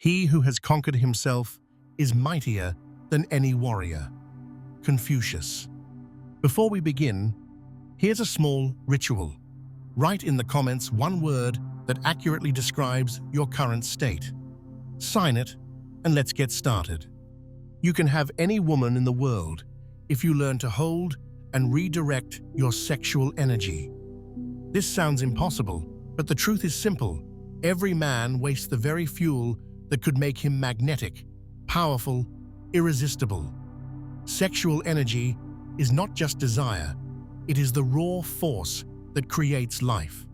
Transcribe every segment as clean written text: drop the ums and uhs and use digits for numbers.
He who has conquered himself is mightier than any warrior. Confucius. Before we begin, here's a small ritual. Write in the comments one word that accurately describes your current state. Sign it, and let's get started. You can have any woman in the world if you learn to hold and redirect your sexual energy. This sounds impossible, but the truth is simple. Every man wastes the very fuel that could make him magnetic, powerful, irresistible. Sexual energy is not just desire, it is the raw force that creates life.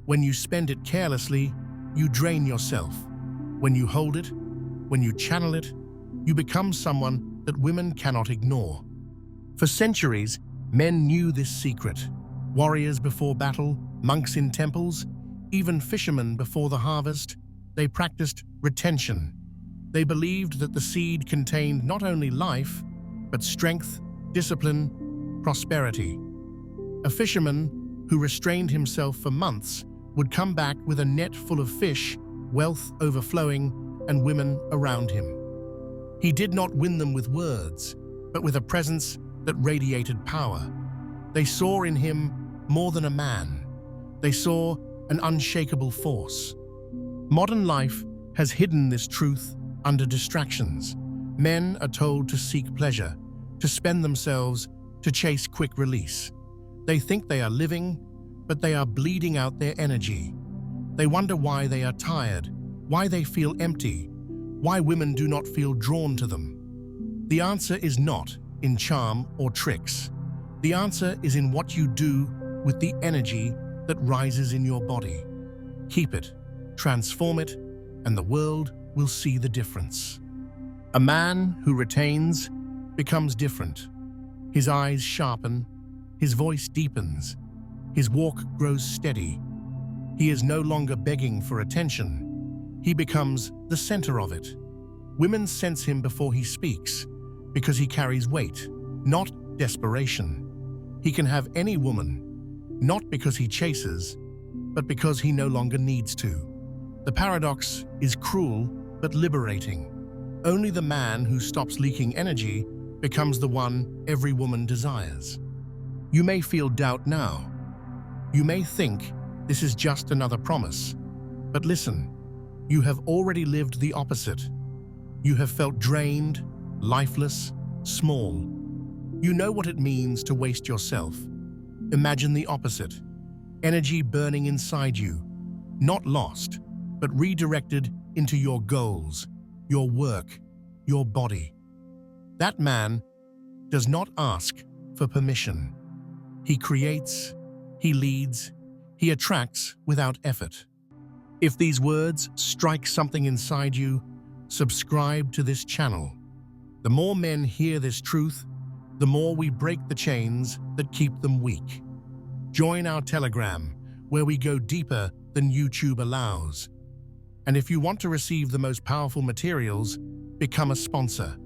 When you spend it carelessly, you drain yourself. When you hold it, when you channel it, you become someone that women cannot ignore. For centuries, men knew this secret. Warriors before battle, monks in temples, even fishermen before the harvest, they practiced retention. They believed that the seed contained not only life, but strength, discipline, prosperity. A fisherman who restrained himself for months would come back with a net full of fish, wealth overflowing, and women around him. He did not win them with words, but with a presence that radiated power. They saw in him more than a man. They saw an unshakable force. Modern life has hidden this truth under distractions. Men are told to seek pleasure, to spend themselves, to chase quick release. They think they are living, but they are bleeding out their energy. They wonder why they are tired, why they feel empty, why women do not feel drawn to them. The answer is not in charm or tricks. The answer is in what you do with the energy that rises in your body. Keep it, transform it, and the world will see the difference. A man who retains becomes different. His eyes sharpen, his voice deepens, his walk grows steady. He is no longer begging for attention. He becomes the center of it. Women sense him before he speaks, because he carries weight, not desperation. He can have any woman, not because he chases, but because he no longer needs to. The paradox is cruel but liberating. Only the man who stops leaking energy becomes the one every woman desires. You may feel doubt now. You may think this is just another promise. But listen, you have already lived the opposite. You have felt drained, lifeless, small. You know what it means to waste yourself. Imagine the opposite. Energy burning inside you, not lost, but redirected into your goals, your work, your body. That man does not ask for permission. He creates, he leads, he attracts without effort. If these words strike something inside you, subscribe to this channel. The more men hear this truth, the more we break the chains that keep them weak. Join our Telegram, where we go deeper than YouTube allows. And if you want to receive the most powerful materials, become a sponsor.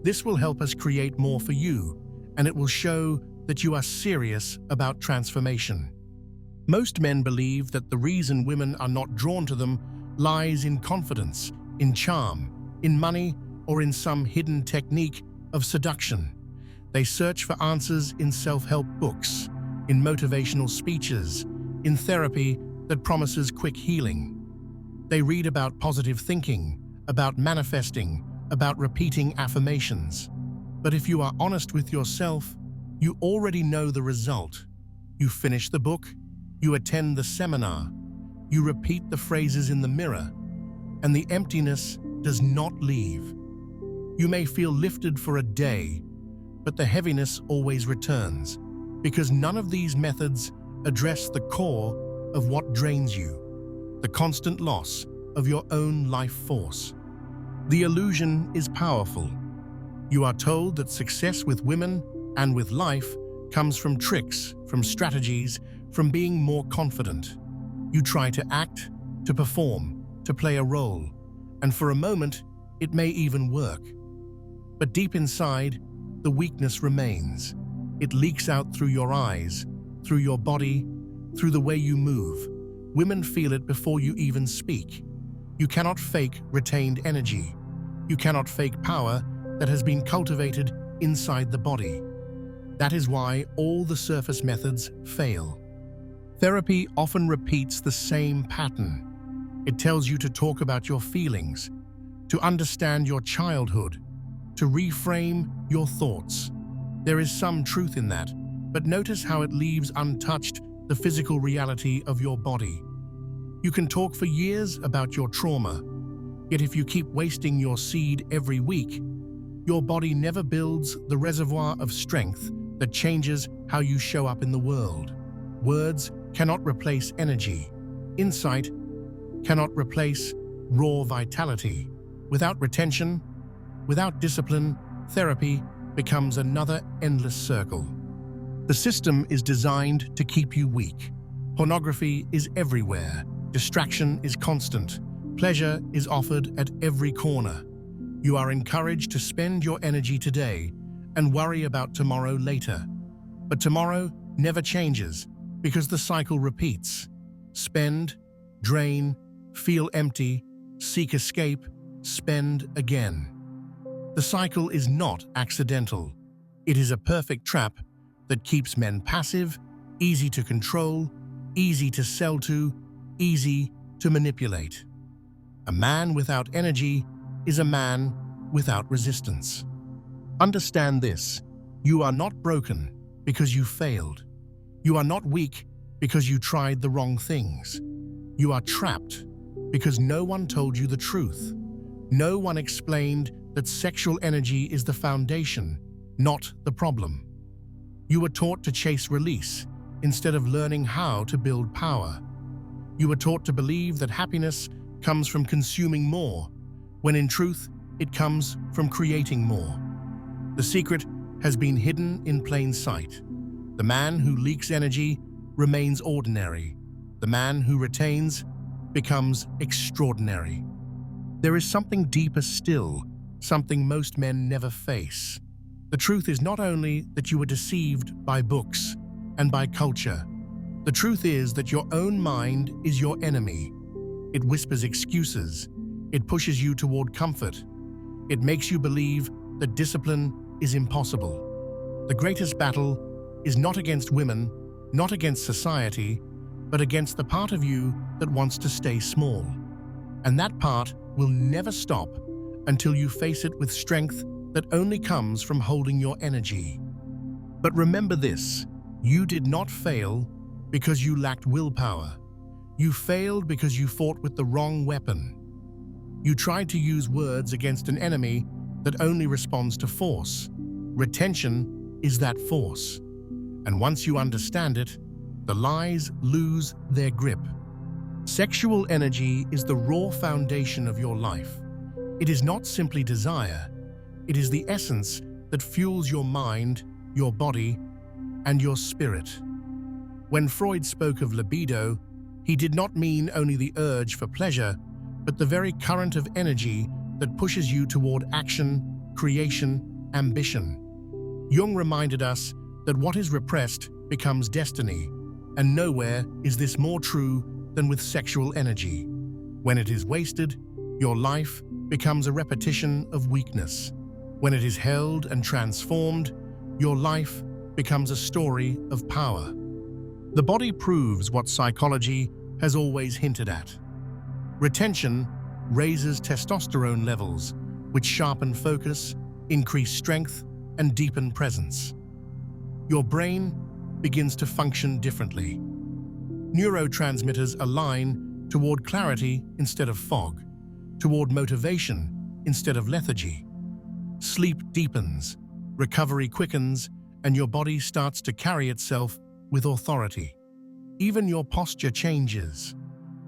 This will help us create more for you, and it will show that you are serious about transformation. Most men believe that the reason women are not drawn to them lies in confidence, in charm, in money, or in some hidden technique of seduction. They search for answers in self-help books, in motivational speeches, in therapy that promises quick healing. They read about positive thinking, about manifesting, about repeating affirmations. But if you are honest with yourself, you already know the result. You finish the book, you attend the seminar, you repeat the phrases in the mirror, and the emptiness does not leave. You may feel lifted for a day, but the heaviness always returns, because none of these methods address the core of what drains you, the constant loss of your own life force. The illusion is powerful. You are told that success with women and with life comes from tricks, from strategies, from being more confident. You try to act, to perform, to play a role, and for a moment, it may even work. But deep inside, the weakness remains. It leaks out through your eyes, through your body, through the way you move. Women feel it before you even speak. You cannot fake retained energy. You cannot fake power that has been cultivated inside the body. That is why all the surface methods fail. Therapy often repeats the same pattern. It tells you to talk about your feelings, to understand your childhood, to reframe your thoughts. There is some truth in that, but notice how it leaves untouched the physical reality of your body. You can talk for years about your trauma, yet if you keep wasting your seed every week, your body never builds the reservoir of strength that changes how you show up in the world. Words cannot replace energy. Insight cannot replace raw vitality. Without retention, without discipline, therapy becomes another endless circle. The system is designed to keep you weak. Pornography is everywhere. Distraction is constant. Pleasure is offered at every corner. You are encouraged to spend your energy today and worry about tomorrow later. But tomorrow never changes because the cycle repeats. Spend, drain, feel empty, seek escape, spend again. The cycle is not accidental. It is a perfect trap that keeps men passive, easy to control, easy to sell to, easy to manipulate. A man without energy is a man without resistance. Understand this: you are not broken because you failed. You are not weak because you tried the wrong things. You are trapped because no one told you the truth. No one explained that sexual energy is the foundation, not the problem. You were taught to chase release instead of learning how to build power. You were taught to believe that happiness comes from consuming more, when in truth, it comes from creating more. The secret has been hidden in plain sight. The man who leaks energy remains ordinary. The man who retains becomes extraordinary. There is something deeper still, something most men never face. The truth is not only that you were deceived by books and by culture. The truth is that your own mind is your enemy. It whispers excuses. It pushes you toward comfort. It makes you believe that discipline is impossible. The greatest battle is not against women, not against society, but against the part of you that wants to stay small. And that part will never stop until you face it with strength that only comes from holding your energy. But remember this: you did not fail because you lacked willpower. You failed because you fought with the wrong weapon. You tried to use words against an enemy that only responds to force. Retention is that force. And once you understand it, the lies lose their grip. Sexual energy is the raw foundation of your life. It is not simply desire. It is the essence that fuels your mind, your body, and your spirit. When Freud spoke of libido, he did not mean only the urge for pleasure, but the very current of energy that pushes you toward action, creation, ambition. Jung reminded us that what is repressed becomes destiny, and nowhere is this more true than with sexual energy. When it is wasted, your life becomes a repetition of weakness. When it is held and transformed, your life becomes a story of power. The body proves what psychology has always hinted at. Retention raises testosterone levels, which sharpen focus, increase strength, and deepen presence. Your brain begins to function differently. Neurotransmitters align toward clarity instead of fog, toward motivation instead of lethargy. Sleep deepens, recovery quickens, and your body starts to carry itself with authority. Even your posture changes.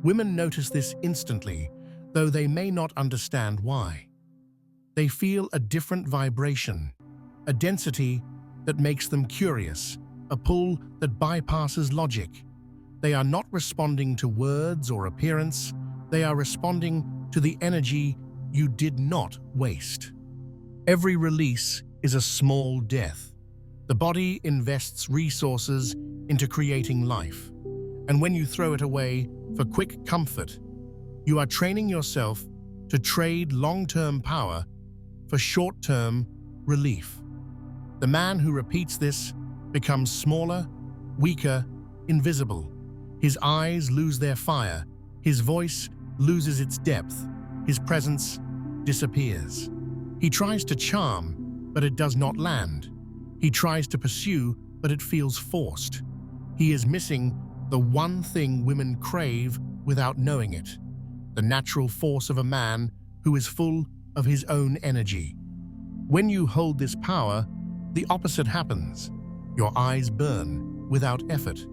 Women notice this instantly, though they may not understand why. They feel a different vibration, a density that makes them curious, a pull that bypasses logic. They are not responding to words or appearance. They are responding to the energy you did not waste. Every release is a small death. The body invests resources into creating life, and when you throw it away for quick comfort, You are training yourself to trade long-term power for short-term relief. The man who repeats this becomes smaller, weaker, invisible. His eyes lose their fire, his voice loses its depth, his presence disappears. He tries to charm, but it does not land. He tries to pursue, but it feels forced. He is missing the one thing women crave without knowing it, the natural force of a man who is full of his own energy. When you hold this power, the opposite happens. Your eyes burn without effort.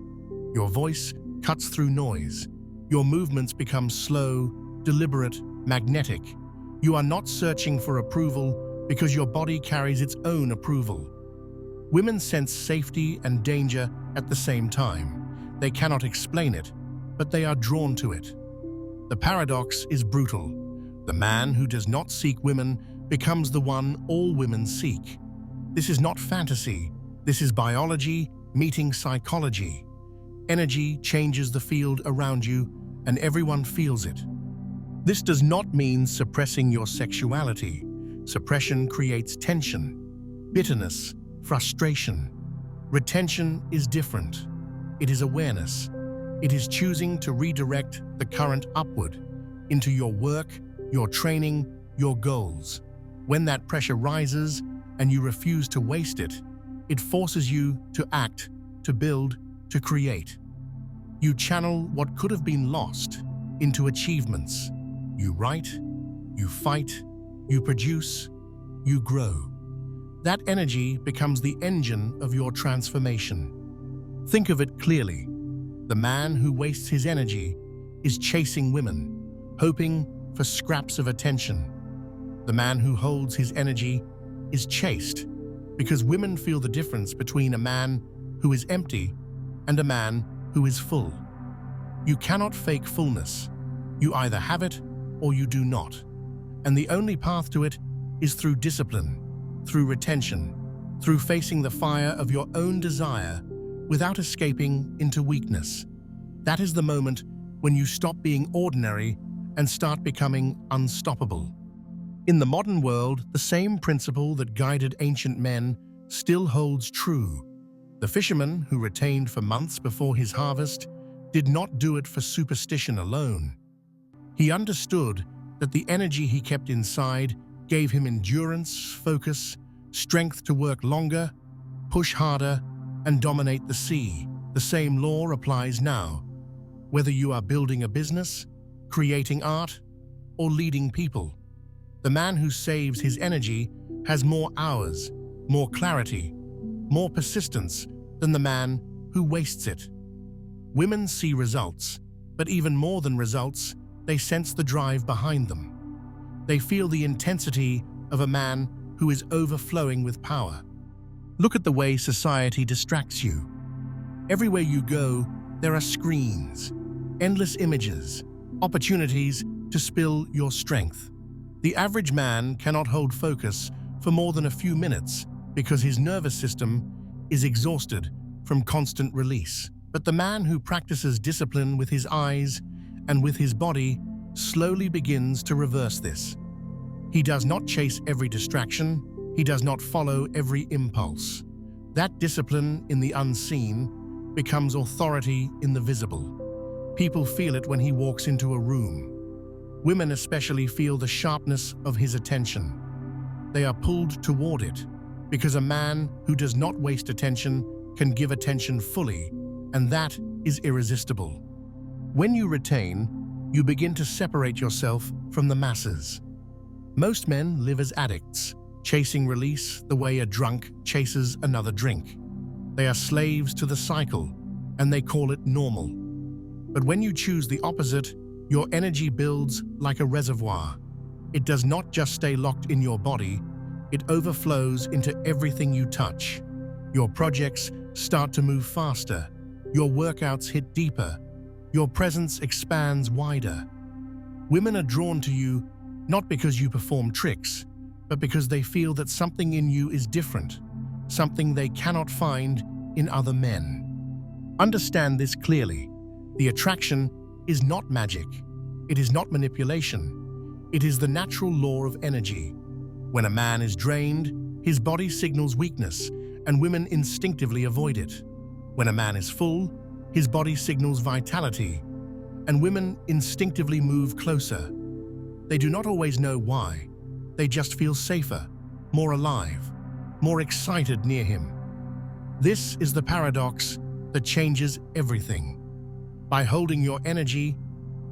Your voice cuts through noise. Your movements become slow, deliberate, magnetic. You are not searching for approval because your body carries its own approval. Women sense safety and danger at the same time. They cannot explain it, but they are drawn to it. The paradox is brutal. The man who does not seek women becomes the one all women seek. This is not fantasy. This is biology meeting psychology. Energy changes the field around you, and everyone feels it. This does not mean suppressing your sexuality. Suppression creates tension, bitterness, frustration. Retention is different. It is awareness. It is choosing to redirect the current upward into your work, your training, your goals. When that pressure rises and you refuse to waste it, it forces you to act, to build, to create. You channel what could have been lost into achievements. You write, you fight, you produce, you grow. That energy becomes the engine of your transformation. Think of it clearly. The man who wastes his energy is chasing women, hoping for scraps of attention. The man who holds his energy is chased because women feel the difference between a man who is empty and a man who is full. You cannot fake fullness. You either have it or you do not. And the only path to it is through discipline, through retention, through facing the fire of your own desire without escaping into weakness. That is the moment when you stop being ordinary and start becoming unstoppable. In the modern world, the same principle that guided ancient men still holds true. The fisherman who retained for months before his harvest did not do it for superstition alone. He understood that the energy he kept inside gave him endurance, focus, strength to work longer, push harder, and dominate the sea. The same law applies now. Whether you are building a business, creating art, or leading people, the man who saves his energy has more hours, more clarity, more persistence than the man who wastes it. Women see results, but even more than results, they sense the drive behind them. They feel the intensity of a man who is overflowing with power. Look at the way society distracts you. Everywhere you go, there are screens, endless images, opportunities to spill your strength. The average man cannot hold focus for more than a few minutes because his nervous system is exhausted from constant release. But the man who practices discipline with his eyes and with his body slowly begins to reverse this. He does not chase every distraction. He does not follow every impulse. That discipline in the unseen becomes authority in the visible. People feel it when he walks into a room. Women especially feel the sharpness of his attention. They are pulled toward it because a man who does not waste attention can give attention fully, and that is irresistible. When you retain, you begin to separate yourself from the masses. Most men live as addicts, chasing release the way a drunk chases another drink. They are slaves to the cycle, and they call it normal. But when you choose the opposite, your energy builds like a reservoir. It does not just stay locked in your body, it overflows into everything you touch. Your projects start to move faster. Your workouts hit deeper. Your presence expands wider. Women are drawn to you not because you perform tricks, but because they feel that something in you is different, something they cannot find in other men. Understand this clearly. The attraction is not magic. It is not manipulation. It is the natural law of energy. When a man is drained, his body signals weakness, and women instinctively avoid it. When a man is full, his body signals vitality, and women instinctively move closer. They do not always know why. They just feel safer, more alive, more excited near him. This is the paradox that changes everything. By holding your energy,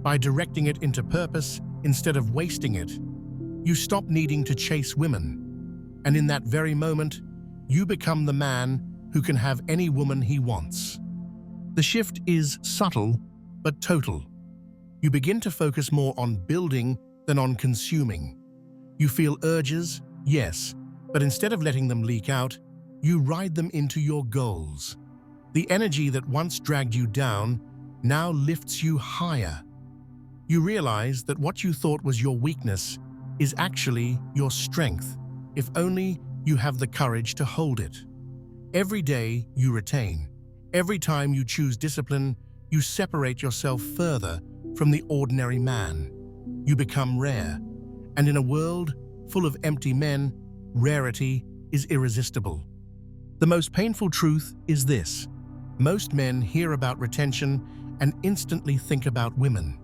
by directing it into purpose instead of wasting it, you stop needing to chase women. And in that very moment, you become the man who can have any woman he wants. The shift is subtle, but total. You begin to focus more on building than on consuming. You feel urges, yes, but instead of letting them leak out, you ride them into your goals. The energy that once dragged you down now lifts you higher. You realize that what you thought was your weakness is actually your strength, if only you have the courage to hold it. Every day you retain. Every time you choose discipline, you separate yourself further from the ordinary man. You become rare, and in a world full of empty men, rarity is irresistible. The most painful truth is this: most men hear about retention and instantly think about women.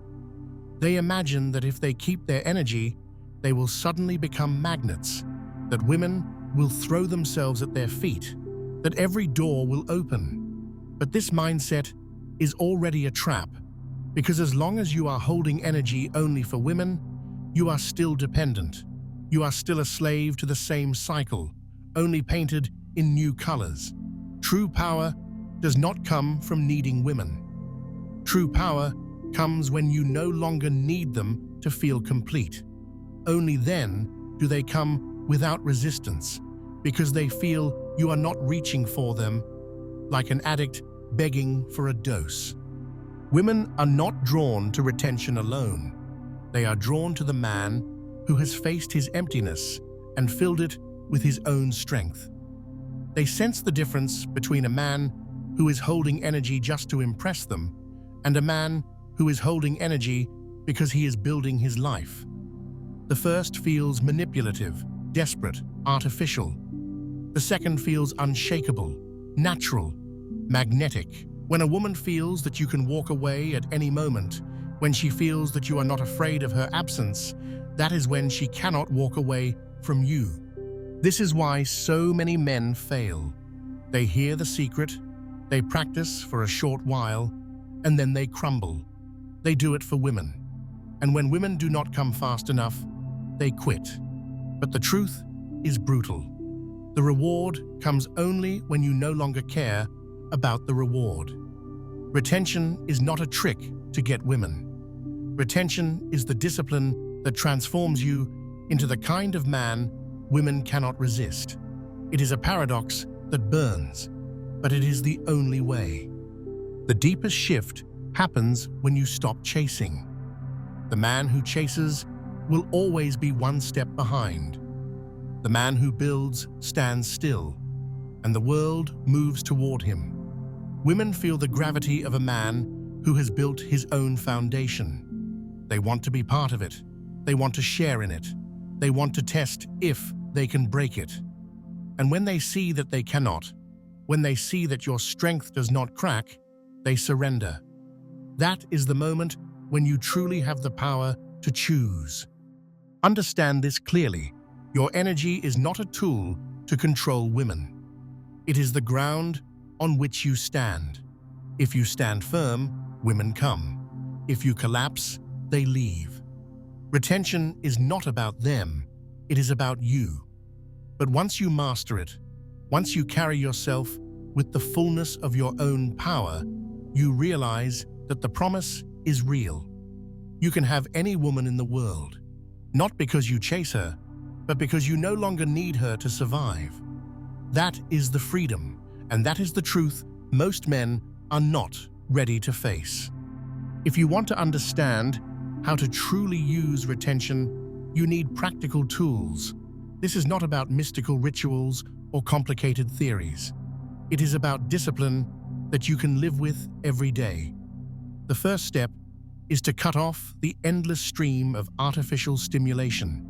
They imagine that if they keep their energy, they will suddenly become magnets, that women will throw themselves at their feet, that every door will open. But this mindset is already a trap, because as long as you are holding energy only for women, you are still dependent. You are still a slave to the same cycle, only painted in new colors. True power does not come from needing women. True power comes when you no longer need them to feel complete. Only then do they come without resistance, because they feel you are not reaching for them like an addict begging for a dose. Women are not drawn to retention alone. They are drawn to the man who has faced his emptiness and filled it with his own strength. They sense the difference between a man who is holding energy just to impress them and a man who is holding energy because he is building his life. The first feels manipulative, desperate, artificial. The second feels unshakable, natural, magnetic. When a woman feels that you can walk away at any moment, when she feels that you are not afraid of her absence, that is when she cannot walk away from you. This is why so many men fail. They hear the secret, they practice for a short while, and then they crumble. They do it for women. And when women do not come fast enough, they quit. But the truth is brutal. The reward comes only when you no longer care about the reward. Retention is not a trick to get women. Retention is the discipline that transforms you into the kind of man women cannot resist. It is a paradox that burns, but it is the only way. The deepest shift happens when you stop chasing. The man who chases will always be one step behind. The man who builds stands still, and the world moves toward him. Women feel the gravity of a man who has built his own foundation. They want to be part of it. They want to share in it. They want to test if they can break it. And when they see that they cannot, when they see that your strength does not crack, they surrender. That is the moment when you truly have the power to choose. Understand this clearly. Your energy is not a tool to control women. It is the ground on which you stand. If you stand firm, women come. If you collapse, they leave. Retention is not about them, it is about you. But once you master it, once you carry yourself with the fullness of your own power, you realize that the promise is real. You can have any woman in the world, not because you chase her, but because you no longer need her to survive. That is the freedom, and that is the truth most men are not ready to face. If you want to understand how to truly use retention, you need practical tools. This is not about mystical rituals or complicated theories. It is about discipline that you can live with every day. The first step is to cut off the endless stream of artificial stimulation.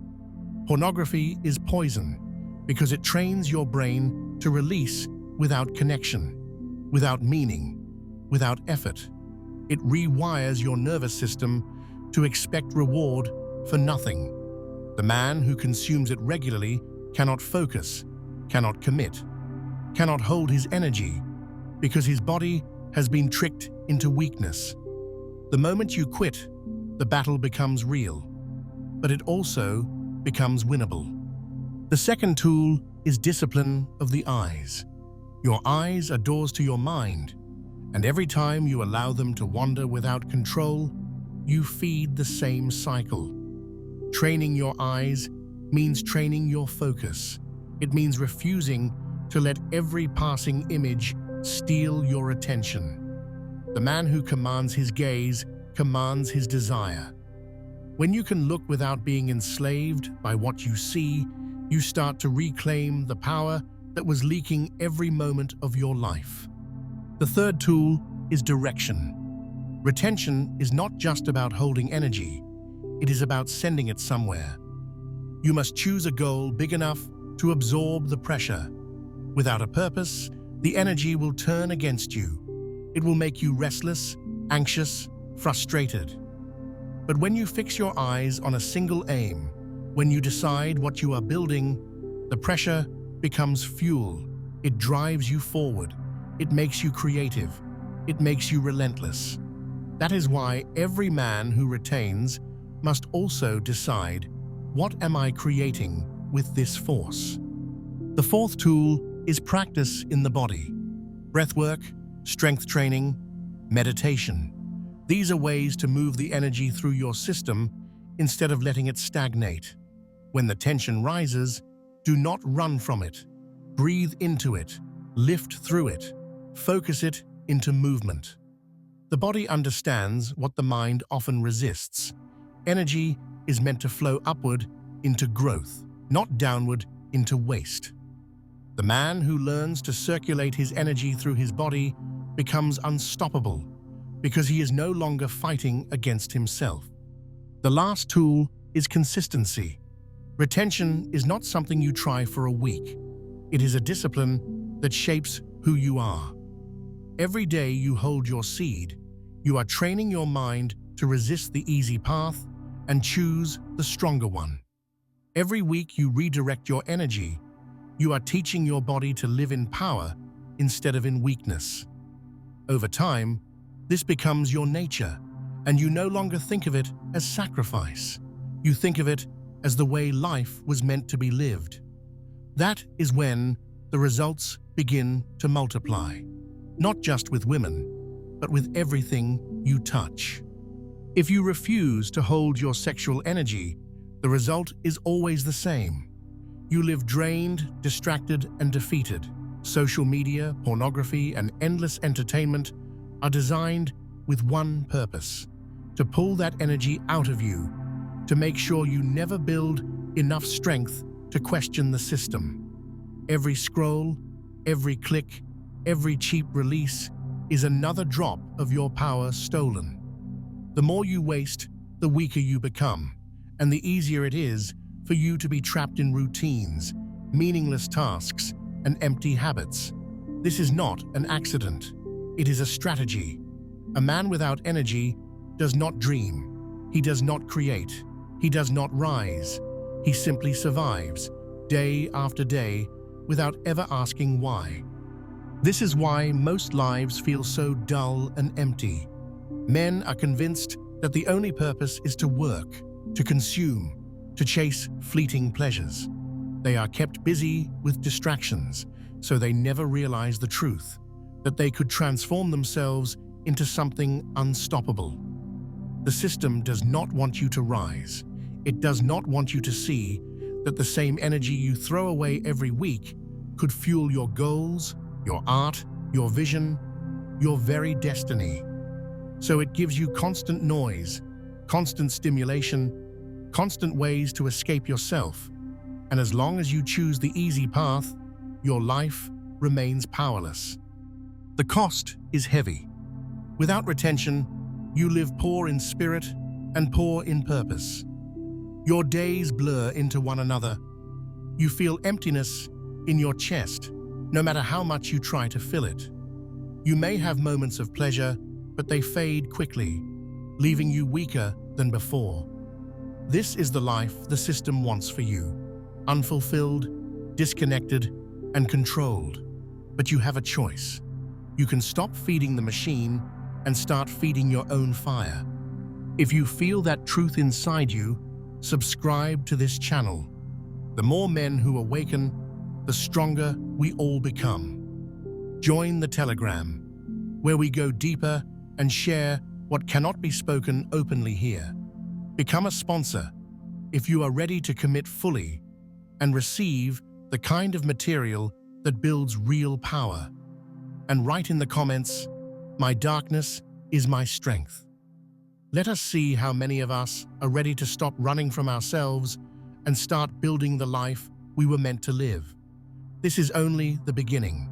Pornography is poison because it trains your brain to release without connection, without meaning, without effort. It rewires your nervous system to expect reward for nothing. The man who consumes it regularly cannot focus, cannot commit, cannot hold his energy because his body has been tricked into weakness. The moment you quit, the battle becomes real, but it also becomes winnable. The second tool is discipline of the eyes. Your eyes are doors to your mind, and every time you allow them to wander without control, you feed the same cycle. Training your eyes means training your focus. It means refusing to let every passing image steal your attention. The man who commands his gaze commands his desire. When you can look without being enslaved by what you see, you start to reclaim the power that was leaking every moment of your life. The third tool is direction. Retention is not just about holding energy, it is about sending it somewhere. You must choose a goal big enough to absorb the pressure. Without a purpose, the energy will turn against you. It will make you restless, anxious, frustrated. But when you fix your eyes on a single aim, when you decide what you are building, the pressure becomes fuel. It drives you forward. It makes you creative. It makes you relentless. That is why every man who retains must also decide, what am I creating with this force? The fourth tool is practice in the body. Breathwork, strength training, meditation. These are ways to move the energy through your system instead of letting it stagnate. When the tension rises, do not run from it. Breathe into it, lift through it, focus it into movement. The body understands what the mind often resists. Energy is meant to flow upward into growth, not downward into waste. The man who learns to circulate his energy through his body becomes unstoppable because he is no longer fighting against himself. The last tool is consistency. Retention is not something you try for a week. It is a discipline that shapes who you are. Every day you hold your seed, you are training your mind to resist the easy path and choose the stronger one. Every week you redirect your energy. You are teaching your body to live in power instead of in weakness. Over time, this becomes your nature, and you no longer think of it as sacrifice. You think of it as the way life was meant to be lived. That is when the results begin to multiply, not just with women, but with everything you touch. If you refuse to hold your sexual energy, the result is always the same. You live drained, distracted, and defeated. Social media, pornography, and endless entertainment are designed with one purpose: to pull that energy out of you, to make sure you never build enough strength to question the system. Every scroll, every click, every cheap release is another drop of your power stolen. The more you waste, the weaker you become, and the easier it is for you to be trapped in routines, meaningless tasks, and empty habits. This is not an accident. It is a strategy. A man without energy does not dream. He does not create. He does not rise. He simply survives, day after day, without ever asking why. This is why most lives feel so dull and empty. Men are convinced that the only purpose is to work, to consume, to chase fleeting pleasures. They are kept busy with distractions, so they never realize the truth, that they could transform themselves into something unstoppable. The system does not want you to rise. It does not want you to see that the same energy you throw away every week could fuel your goals, your art, your vision, your very destiny. So it gives you constant noise, constant stimulation, constant ways to escape yourself. And as long as you choose the easy path, your life remains powerless. The cost is heavy. Without retention, You live poor in spirit and poor in purpose. Your days blur into one another. You feel emptiness in your chest, no matter how much you try to fill it. You may have moments of pleasure, but they fade quickly, leaving you weaker than before. This is the life the system wants for you, unfulfilled, disconnected, and controlled. But you have a choice. You can stop feeding the machine and start feeding your own fire. If you feel that truth inside you, subscribe to this channel. The more men who awaken, the stronger we all become. Join the Telegram, where we go deeper and share what cannot be spoken openly here. Become a sponsor if you are ready to commit fully and receive the kind of material that builds real power. And write in the comments, "My darkness is my strength." Let us see how many of us are ready to stop running from ourselves and start building the life we were meant to live. This is only the beginning.